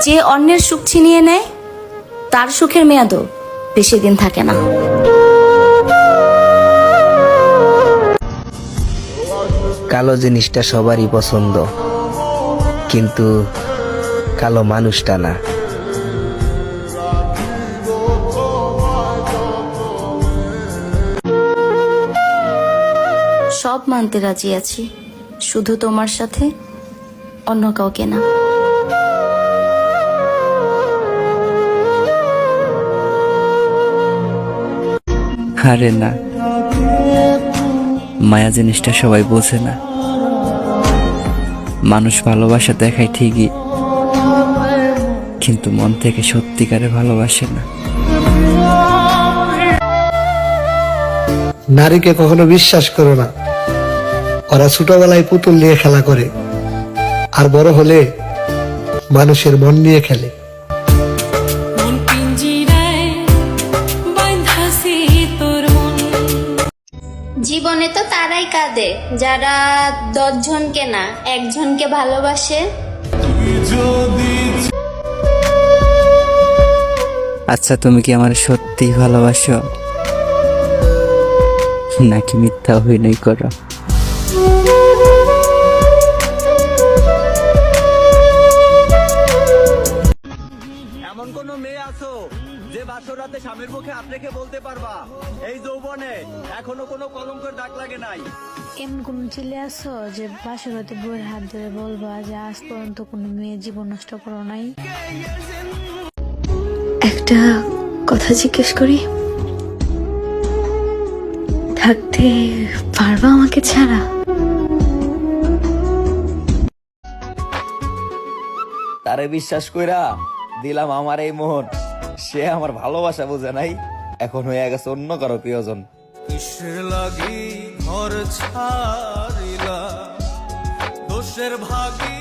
যে অন্যের সুখ ছিনিয়ে নেয় তার সুখের মেয়াদও বেশি দিন থাকে না। কালো জিনিসটা সবারই পছন্দ, কিন্তু কালো মানুষটা না। সব মানতে রাজি আছি, শুধু তোমার সাথে, অন্য কাউকে না। আরে না, মায়া জিনিসটা সবাই বোঝে না। মানুষ ভালোবাসা দেখায় ঠিকই, কিন্তু মন থেকে সত্যিকারে ভালোবাসে না। নারীকে কখনো বিশ্বাস করো না, ওরা ছোটবেলায় পুতুল নিয়ে খেলা করে, আর বড় হলে মানুষের মন নিয়ে খেলে। জীবনে তো তারাই কাঁদে যারা 10 জনকে না 1 জনকে ভালোবাসে। আচ্ছা, তুমি কি আমার সত্যি ভালোবাসো নাকি মিথ্যা অভিনয় করো? এমন কোন মেয়ে আছো যে বাসর রাতে স্বামীর মুখে হাত রেখে বলতে পারবা এই যৌবনে এখনো কোনো কলঙ্কের দাগ লাগে নাই? এমন কোন ছেলে আছো যে বাসরাতে বউয়ের হাত ধরে বলবা যে আজ পর্যন্ত কোনো মেয়ে জীবন নষ্ট করো নাই? একটা কথা জিজ্ঞেস করি, থাকতে পারবা আমাকে ছাড়া? তারে বিশ্বাস কইরা দিলাম আমার এই মন, সে আমার ভালোবাসা বোঝে নাই, এখন হয়ে গেছে অন্য কারো প্রিয়জন। কিসের লাগি ঘর ছাড়িলা দোষের ভাগী।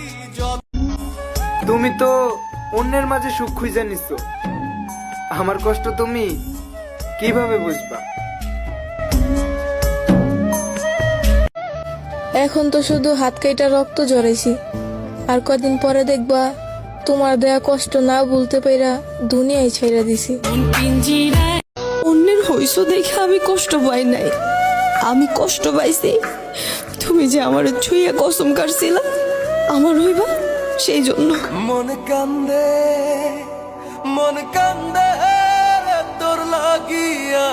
তুমি তো অন্যের মাঝে সুখ খুঁজে নিছো, আমার কষ্ট তুমি কিভাবে বুঝবা? এখন তো শুধু হাত কাইটা রক্ত ঝরাইছি, আর কদিন পরে দেখবা তোমার দেয়া কষ্ট না ভুলতে পাইরা দুনিয়ায় ছেড়ে দিছি। অন্যের হইস দেখে আমি কষ্ট পাই নাই, আমি কষ্ট পাইছি তুমি যে আমার ছুঁয়ে কসম কাটছিলা আমার হইবা, সেই জন্য। মন কান্দে তোর লাগিয়া।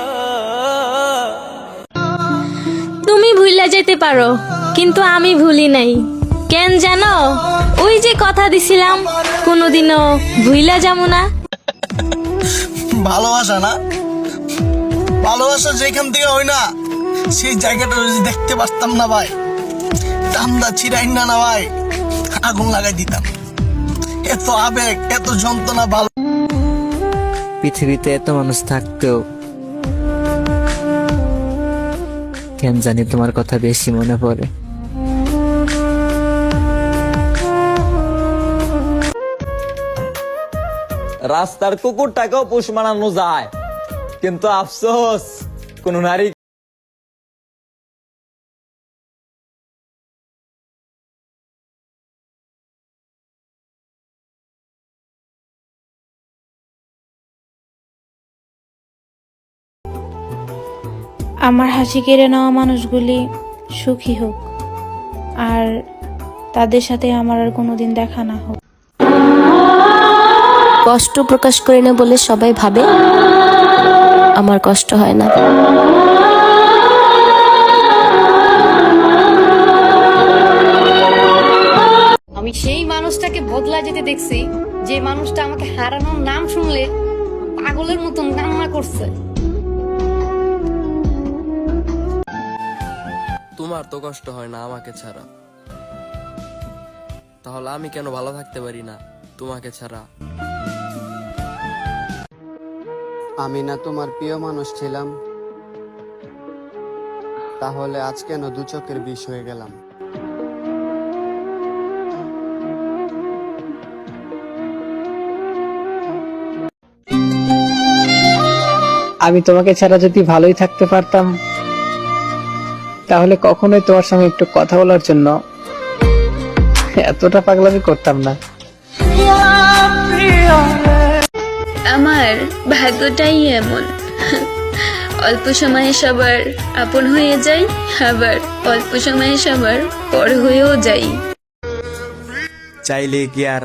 তুমি ভুইলা যেতে পারো, কিন্তু আমি ভুলি নাই। কেন জানো? ওই যে কথা দিছিলাম কোনোদিনও ভুইলা যাবো না। ভালোবাসা না, ভালোবাসা যেখান থেকে হয় না সেই জায়গাটা যদি দেখতে পারতাম না ভাই, টান্দা ছিড়াই না না ভাই, আগুন লাগাই দিতাম। এত আবেগ, এত যন্ত্রণা। ভালো পৃথিবীতে এত মানুষ থাকতেও কেন জানি তোমার কথা বেশি মনে পড়ে। রাস্তার কুকুরটাকেও পোষ মানানো যায়, কিন্তু আফসোস কোন নারী। আমার হাসি কেড়ে নেওয়া মানুষগুলি সুখী হোক, আর তাদের সাথে আমার আর কোনোদিন দেখা না হোক। কষ্ট প্রকাশ করি না বলে সবাই ভাবে আমার কষ্ট হয় না। আমি সেই মানুষটাকে বদলা যেতে দেখছি, যে মানুষটা আমাকে হারানোর নাম শুনলে পাগলের মতন কান্না করছে। তোমার তো কষ্ট হয় না আমাকে ছাড়া, তাহলে আমি কেন ভালো থাকতে পারি না তোমাকে ছাড়া? আমি না তোমার প্রিয় মানুষ ছিলাম, তাহলে আজ কেন দু চোখের বিষ হয়ে গেলাম? আমি তোমাকে ছাড়া যদি ভালোই থাকতে পারতাম, তাহলে কখনোই তোমার সঙ্গে একটু কথা বলার জন্য এতটা পাগলামি করতাম না। আমার ভাগ্যটাই এমন, অল্প সময়ে সবার আপন হয়ে যাই, আবার অল্প সময়ে সবার পর হয়েও যাই। চাইলে কি আর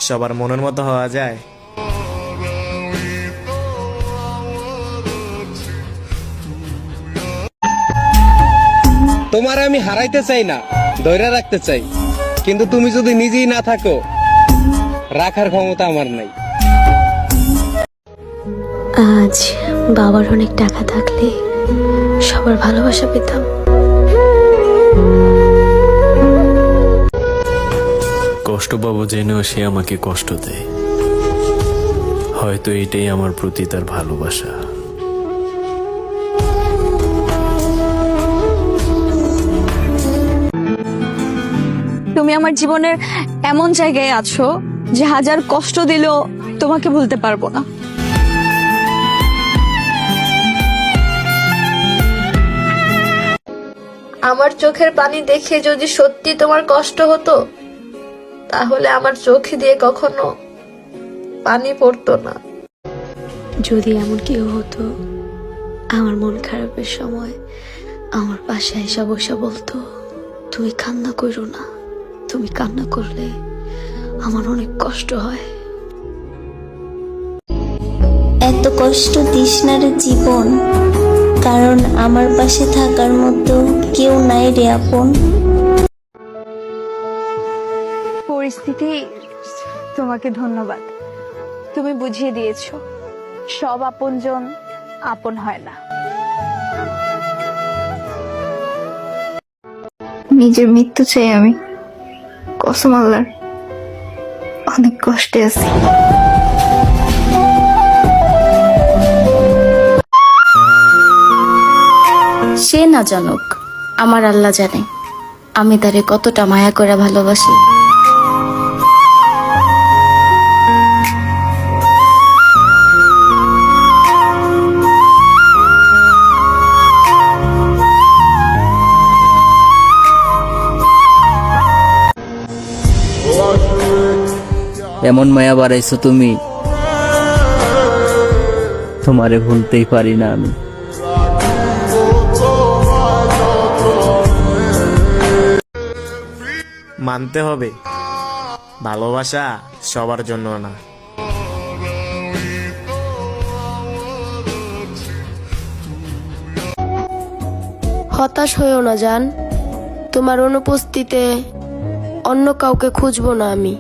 সবার মনের মতো হওয়া যায়? তোমার আমি হারাইতে চাই না, ধৈর্য রাখতে চাই, কিন্তু তুমি যদি নিজেই না থাকো, রাখার ক্ষমতা আমার নাই। আজ বাবার অনেক টাকা থাকলে সবার ভালোবাসা পেতাম। কষ্ট পাবো জেনেও সে আমাকে কষ্ট দেয়, হয়তো এটাই আমার প্রতি তার ভালোবাসা। তুমি আমার জীবনের এমন জায়গায় আছো যে হাজার কষ্ট দিলেও তোমাকে ভুলতে পারবো না। আমার চোখের পানি দেখে যদি সত্যি তোমার কষ্ট হতো, তাহলে আমার চোখ দিয়ে কখনো পানি পড়তো না। যদি এমন কেউ হতো আমার মন খারাপের সময় আমার পাশে এসে বসে বলতো, তুমি কান্না করো না, তুমি কান্না করলে আমার অনেক কষ্ট হয়। এত কষ্ট দিস না রে জীবন, কারণ আমার পাশে থাকার মতো কেউ নাই রে আপন। পরিস্থিতি, তোমাকে ধন্যবাদ। তুমি বুঝিয়ে দিয়েছো সব আপনজন আপন হয় না। নিজের মৃত্যু চাই আমি, কসম আল্লাহর, অনেক কষ্টে আছি। সে না জানুক, আমার আল্লাহ জানে আমি তারে কতটা মায়া করে ভালোবাসি। এমন মায়া বাড়াইছো তুমি, তোমারে ভুলতেই পারি না আমি। মানতে হবে ভালোবাসা সবার জন্য না। হতাশ হইও না জান, তোমার অনুপস্থিতিতে অন্য কাউকে খুঁজবো না আমি।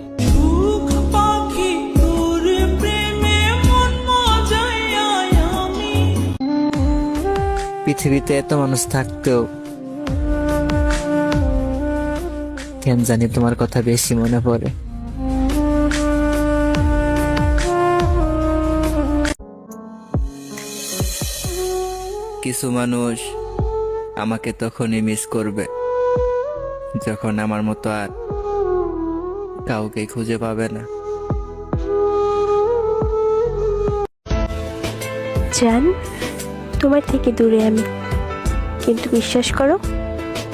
পৃথিবীতে এত মানুষ থাকতেও কেন জানি তোমার কথা বেশি মনে পড়ে। কিছু মানুষ আমাকে তখনই মিস করবে যখন আমার মতো আর কাউকে খুঁজে পাবে না। জান, তোমার থেকে দূরে আমি, কিন্তু বিশ্বাস করো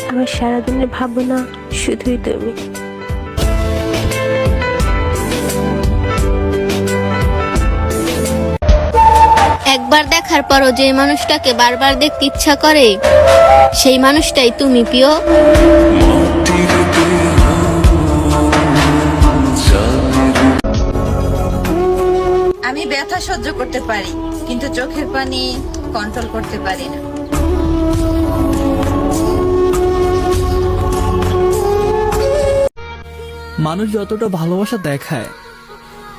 আমার সারাদিনের ভাবনা শুধুই তুমি। একবার দেখার পরও যে মানুষটাকে বারবার দেখতে ইচ্ছা করে, সেই মানুষটাই তুমি প্রিয়। আমি ব্যথা সহ্য করতে পারি, কিন্তু চোখের পানি কন্ট্রোল করতে পারি না। মানুষ যতটা ভালোবাসা দেখায়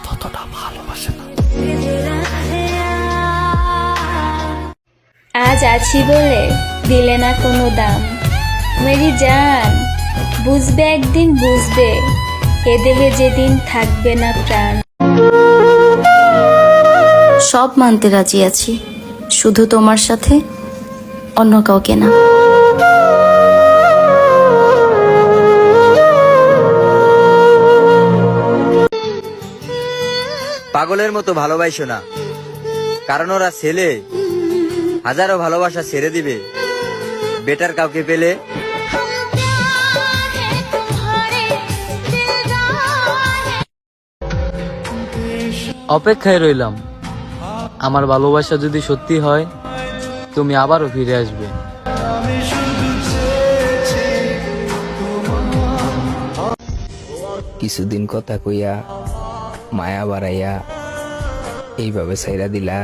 ততটা ভালোবাসে না। আজ আছি বলে দিলে না কোনো দাম, মেরি জান বুঝবে একদিন বুঝবে, এ দেহে যেদিন থাকবে না প্রাণ। সব মানতে রাজি আছি, শুধু তোমার সাথে, অন্য কাউকে না। পাগলের মতো ভালোবাসো না, কারণ ওরা ছেলে হাজারো ভালোবাসা ছেড়ে দিবে বেটার কাউকে পেলে। অপেক্ষায় রইলাম। আমার ভালোবাসা যদি সত্যি হয়, তুমি আবারও ফিরে আসবে। কিছুদিন কথা কইয়া মায়া বাড়াইয়া এইভাবে ছাইরা দিলা।